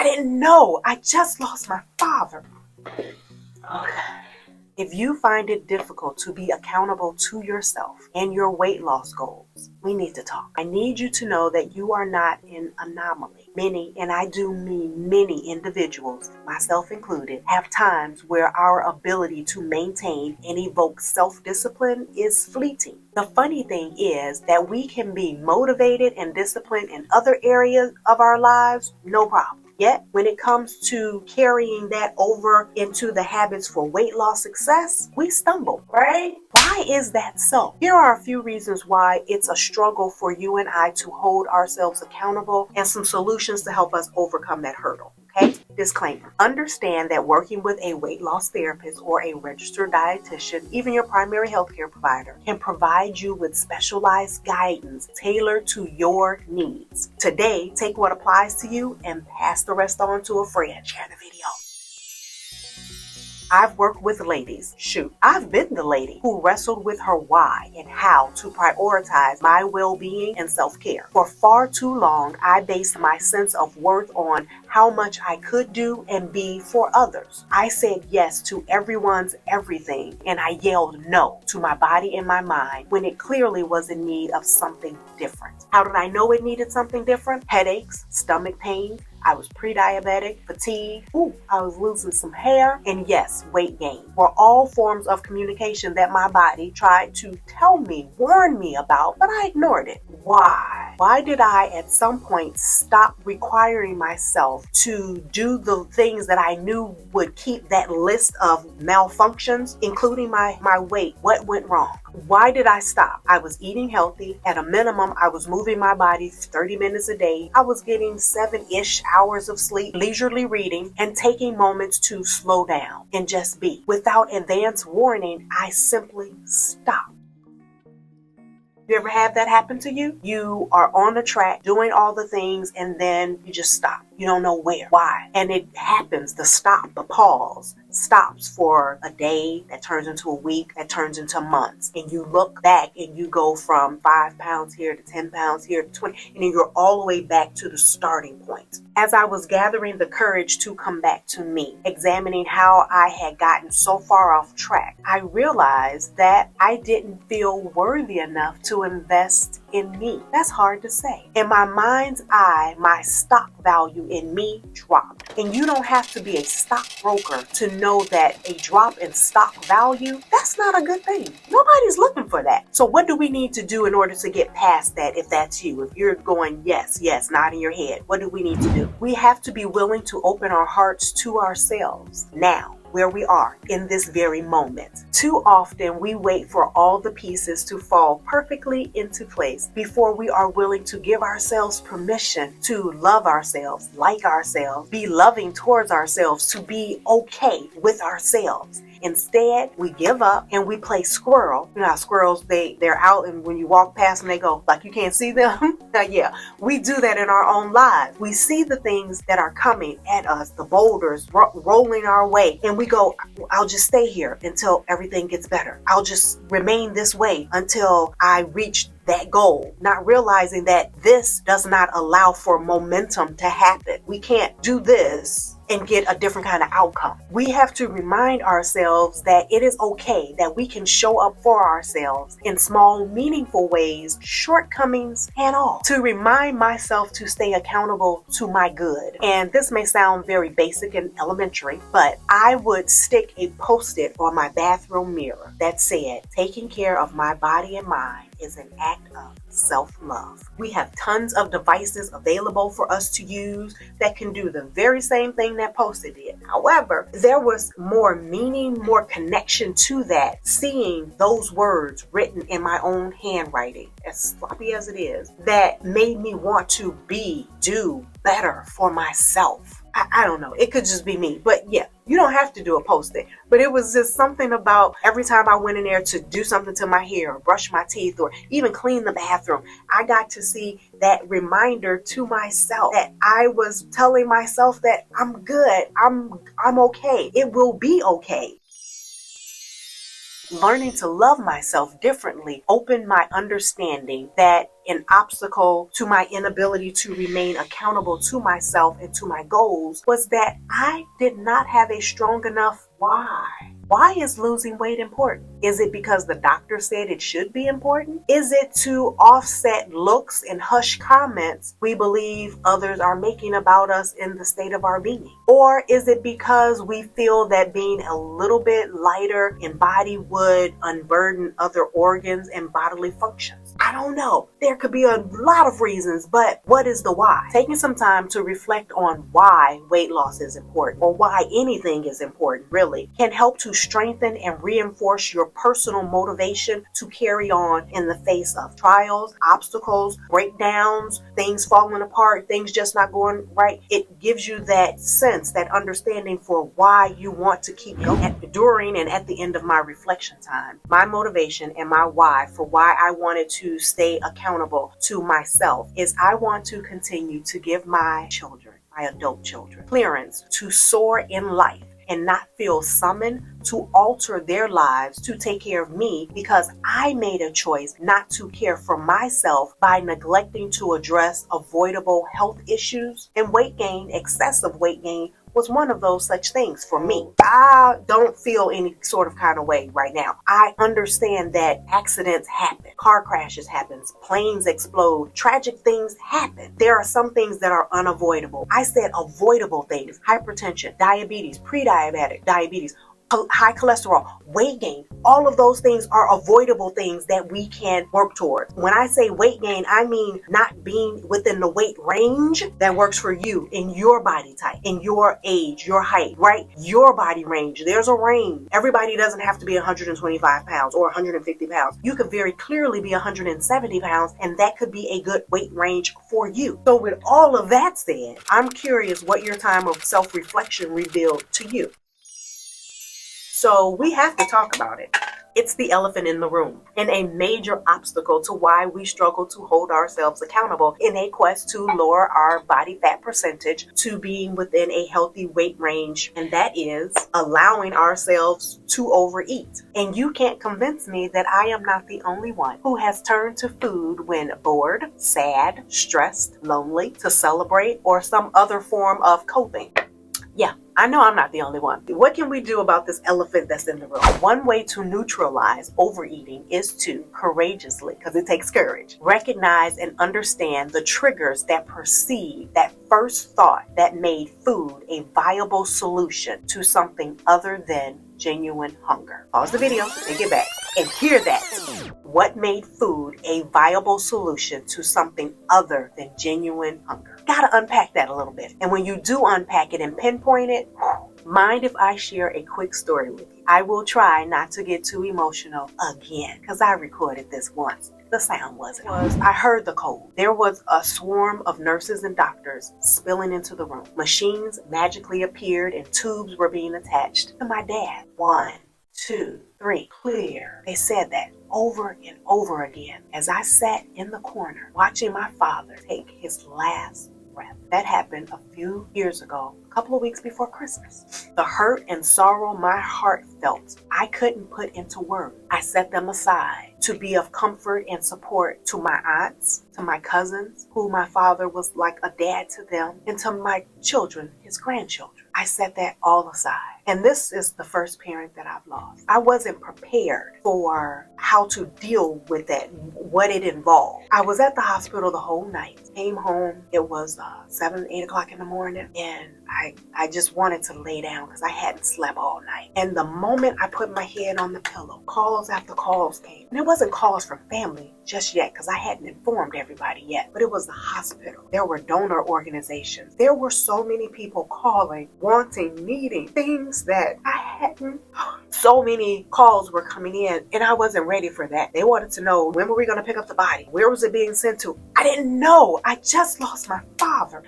I didn't know. I just lost my father. Okay. If you find it difficult to be accountable to yourself and your weight loss goals, we need to talk. I need you to know that you are not an anomaly. Many, and I do mean many individuals, myself included, have times where our ability to maintain and evoke self-discipline is fleeting. The funny thing is that we can be motivated and disciplined in other areas of our lives, no problem. Yet, when it comes to carrying that over into the habits for weight loss success, we stumble, right? Why is that so? Here are a few reasons why it's a struggle for you and I to hold ourselves accountable and some solutions to help us overcome that hurdle. Okay? Disclaimer. Understand that working with a weight loss therapist or a registered dietitian, even your primary healthcare provider, can provide you with specialized guidance tailored to your needs. Today, take what applies to you and pass the rest on to a friend. Share the video. I've worked with ladies. I've been the lady who wrestled with her why and how to prioritize my well-being and self-care. For far too long, I based my sense of worth on how much I could do and be for others. I said yes to everyone's everything, and I yelled no to my body and my mind when it clearly was in need of something different. How did I know it needed something different? Headaches, stomach pain. I was pre-diabetic, fatigue, I was losing some hair, and yes, weight gain were all forms of communication that my body tried to tell me, warn me about, but I ignored it. Why? Why did I at some point stop requiring myself to do the things that I knew would keep that list of malfunctions, including my weight? What went wrong? Why did I stop? I was eating healthy. At a minimum, I was moving my body 30 minutes a day. I was getting 7-ish hours of sleep, leisurely reading, and taking moments to slow down and just be. Without advance warning, I simply stopped. You ever have that happen to you? You are on the track doing all the things and then you just stop. You don't know where, why. And it happens, the stop, the pause, stops for a day that turns into a week, that turns into months. And you look back and you go from 5 pounds here to 10 pounds here to 20, and then you're all the way back to the starting point. As I was gathering the courage to come back to me, examining how I had gotten so far off track, I realized that I didn't feel worthy enough to invest in me. That's hard to say. In my mind's eye, my stock value in me dropped. And you don't have to be a stockbroker to know that a drop in stock value, that's not a good thing. Nobody's looking for that. So what do we need to do in order to get past that if that's you? If you're going, yes, nodding your head, what do we need to do? We have to be willing to open our hearts to ourselves now, where we are in this very moment. Too often we wait for all the pieces to fall perfectly into place before we are willing to give ourselves permission to love ourselves, like ourselves, be loving towards ourselves, to be okay with ourselves. Instead, we give up and we play squirrel. You know how squirrels, they're out, and when you walk past them, they go like you can't see them. Yeah, we do that in our own lives. We see the things that are coming at us, the boulders rolling our way, and we go, I'll just stay here until everything gets better. I'll just remain this way until I reach that goal, not realizing that this does not allow for momentum to happen. We can't do this and get a different kind of outcome. We have to remind ourselves that it is okay, that we can show up for ourselves in small, meaningful ways, shortcomings and all. To remind myself to stay accountable to my good. And this may sound very basic and elementary, but I would stick a Post-it on my bathroom mirror that said, taking care of my body and mind is an act of self-love. We have tons of devices available for us to use that can do the very same thing that Post-it did. However, there was more meaning, more connection to that, seeing those words written in my own handwriting, as sloppy as it is, that made me want to do better for myself. I don't know. It could just be me. But yeah, you don't have to do a Post-it. But it was just something about every time I went in there to do something to my hair, or brush my teeth, or even clean the bathroom, I got to see that reminder to myself that I was telling myself that I'm good. I'm okay. It will be okay. Learning to love myself differently opened my understanding that an obstacle to my inability to remain accountable to myself and to my goals was that I did not have a strong enough why. Why is losing weight important? Is it because the doctor said it should be important? Is it to offset looks and hush comments we believe others are making about us in the state of our being? Or is it because we feel that being a little bit lighter in body would unburden other organs and bodily functions? I don't know. There could be a lot of reasons, but what is the why? Taking some time to reflect on why weight loss is important, or why anything is important really, can help to strengthen and reinforce your personal motivation to carry on in the face of trials, obstacles, breakdowns, things falling apart, things just not going right. It gives you that sense, that understanding for why you want to keep going. During and at the end of my reflection time, my motivation and my why for why I wanted to stay accountable to myself is I want to continue to give my children, my adult children, clearance to soar in life and not feel summoned to alter their lives to take care of me because I made a choice not to care for myself by neglecting to address avoidable health issues. And weight gain, excessive weight gain, was one of those such things for me. I don't feel any sort of kind of way right now. I understand that accidents happen, car crashes happen, planes explode, tragic things happen. There are some things that are unavoidable. I said avoidable things: hypertension, diabetes, pre-diabetic diabetes, high cholesterol, weight gain. All of those things are avoidable things that we can work towards. When I say weight gain, I mean not being within the weight range that works for you in your body type, in your age, your height, right? Your body range. There's a range. Everybody doesn't have to be 125 pounds or 150 pounds. You could very clearly be 170 pounds, and that could be a good weight range for you. So with all of that said, I'm curious what your time of self-reflection revealed to you. So we have to talk about it. It's the elephant in the room and a major obstacle to why we struggle to hold ourselves accountable in a quest to lower our body fat percentage to being within a healthy weight range, and that is allowing ourselves to overeat. And you can't convince me that I am not the only one who has turned to food when bored, sad, stressed, lonely, to celebrate, or some other form of coping. Yeah, I know I'm not the only one. What can we do about this elephant that's in the room? One way to neutralize overeating is to courageously, because it takes courage, recognize and understand the triggers that precede that first thought that made food a viable solution to something other than genuine hunger. Pause the video and get back and hear that. What made food a viable solution to something other than genuine hunger? Gotta unpack that a little bit. And when you do unpack it and pinpoint it, mind if I share a quick story with you? I will try not to get too emotional again, because I recorded this once. The sound wasn't. I heard the cold. There was a swarm of nurses and doctors spilling into the room. Machines magically appeared and tubes were being attached to my dad. 1, 2, 3, clear. They said that over and over again as I sat in the corner watching my father take his last breath. That happened a few years ago, a couple of weeks before Christmas. The hurt and sorrow my heart felt, I couldn't put into words. I set them aside to be of comfort and support to my aunts, to my cousins, who my father was like a dad to them, and to my children, his grandchildren. I set that all aside. And this is the first parent that I've lost. I wasn't prepared for how to deal with that, what it involved. I was at the hospital the whole night. Came home, it was 7, 8 o'clock in the morning, and I just wanted to lay down because I hadn't slept all night. And the moment I put my head on the pillow, calls after calls came. And it wasn't calls from family just yet because I hadn't informed everybody yet, but it was the hospital. There were donor organizations. There were so many people calling, wanting, needing things that I hadn't. So many calls were coming in and I wasn't ready for that. They wanted to know, when were we going to pick up the body? Where was it being sent to? I didn't know. I just lost my father.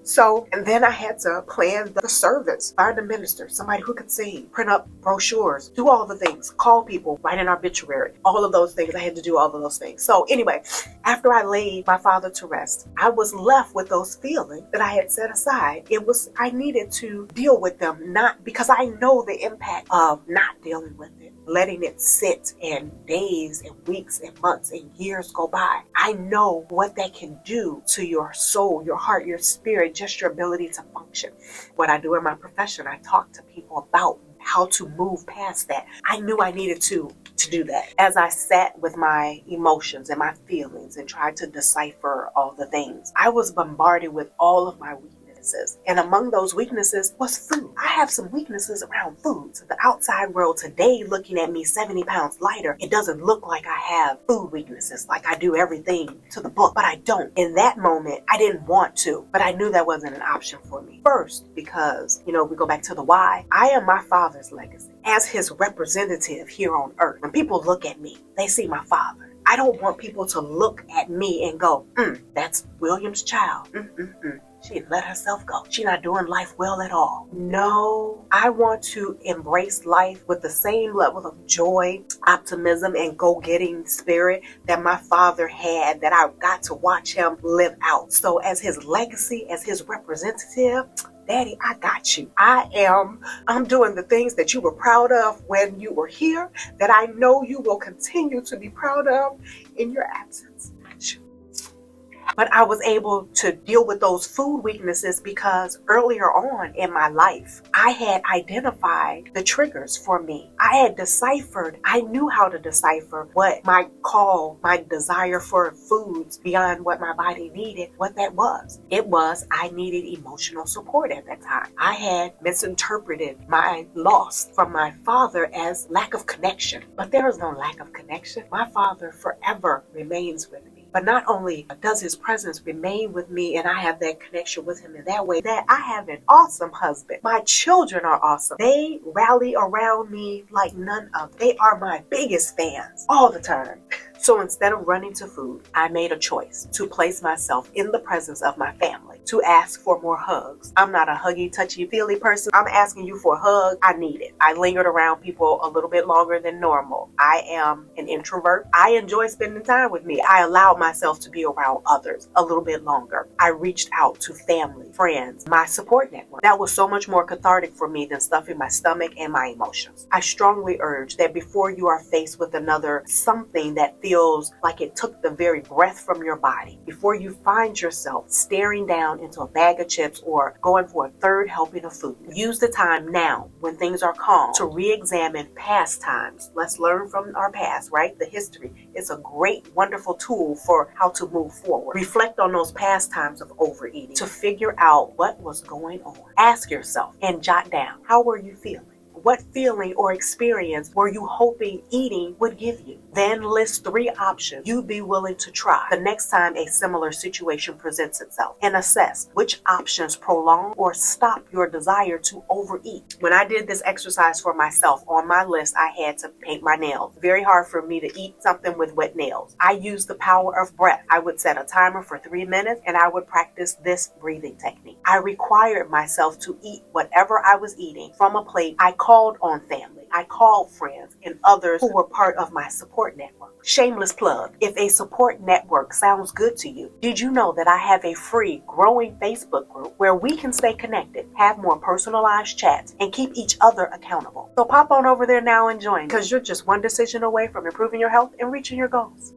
So, and then I had to plan the service, find a minister, somebody who could sing, print up brochures, do all the things, call people, write an obituary, all of those things. I had to do all of those things. So anyway, after I laid my father to rest, I was left with those feelings that I had set aside. I needed to deal with them, not because I know the impact of not dealing with it, letting it sit, and days and weeks and months and years go by. I know what that can do to your soul, your heart, your spirit, just your ability to function. What I do in my profession, I talk to people about how to move past that. I knew I needed to do that. As I sat with my emotions and my feelings and tried to decipher all the things, I was bombarded with all of my weaknesses. And among those weaknesses was food. I have some weaknesses around food. So the outside world today, looking at me 70 pounds lighter, it doesn't look like I have food weaknesses, like I do everything to the book, but I don't. In that moment, I didn't want to, but I knew that wasn't an option for me. First, because, we go back to the why. I am my father's legacy. As his representative here on earth, when people look at me, they see my father. I don't want people to look at me and go, that's William's child. She let herself go. She's not doing life well at all. No, I want to embrace life with the same level of joy, optimism, and go-getting spirit that my father had, that I got to watch him live out. So as his legacy, as his representative, Daddy, I got you. I'm doing the things that you were proud of when you were here, that I know you will continue to be proud of in your absence. But I was able to deal with those food weaknesses because earlier on in my life, I had identified the triggers for me. I knew how to decipher what my desire for foods beyond what my body needed, what that was. It was I needed emotional support at that time. I had misinterpreted my loss from my father as lack of connection. But there is no lack of connection. My father forever remains with me. But not only does his presence remain with me and I have that connection with him in that way, that I have an awesome husband. My children are awesome. They rally around me like none other. They are my biggest fans all the time. So instead of running to food, I made a choice to place myself in the presence of my family, to ask for more hugs. I'm not a huggy, touchy-feely person. I'm asking you for a hug. I need it. I lingered around people a little bit longer than normal. I am an introvert. I enjoy spending time with me. I allowed myself to be around others a little bit longer. I reached out to family, friends, my support network. That was so much more cathartic for me than stuffing my stomach and my emotions. I strongly urge that before you are faced with another something that feels like it took the very breath from your body, before you find yourself staring down into a bag of chips or going for a third helping of food, use the time now when things are calm to re-examine past times. Let's learn from our past, right? The history is a great, wonderful tool for how to move forward. Reflect on those past times of overeating to figure out what was going on. Ask yourself and jot down, how were you feeling? What feeling or experience were you hoping eating would give you? Then list 3 options you'd be willing to try the next time a similar situation presents itself, and assess which options prolong or stop your desire to overeat. When I did this exercise for myself, on my list, I had to paint my nails. Very hard for me to eat something with wet nails. I used the power of breath. I would set a timer for 3 minutes and I would practice this breathing technique. I required myself to eat whatever I was eating from a plate. I called on family. I called friends and others who were part of my support network. Shameless plug. If a support network sounds good to you, did you know that I have a free, growing Facebook group where we can stay connected, have more personalized chats, and keep each other accountable? So pop on over there now and join, because you're just one decision away from improving your health and reaching your goals.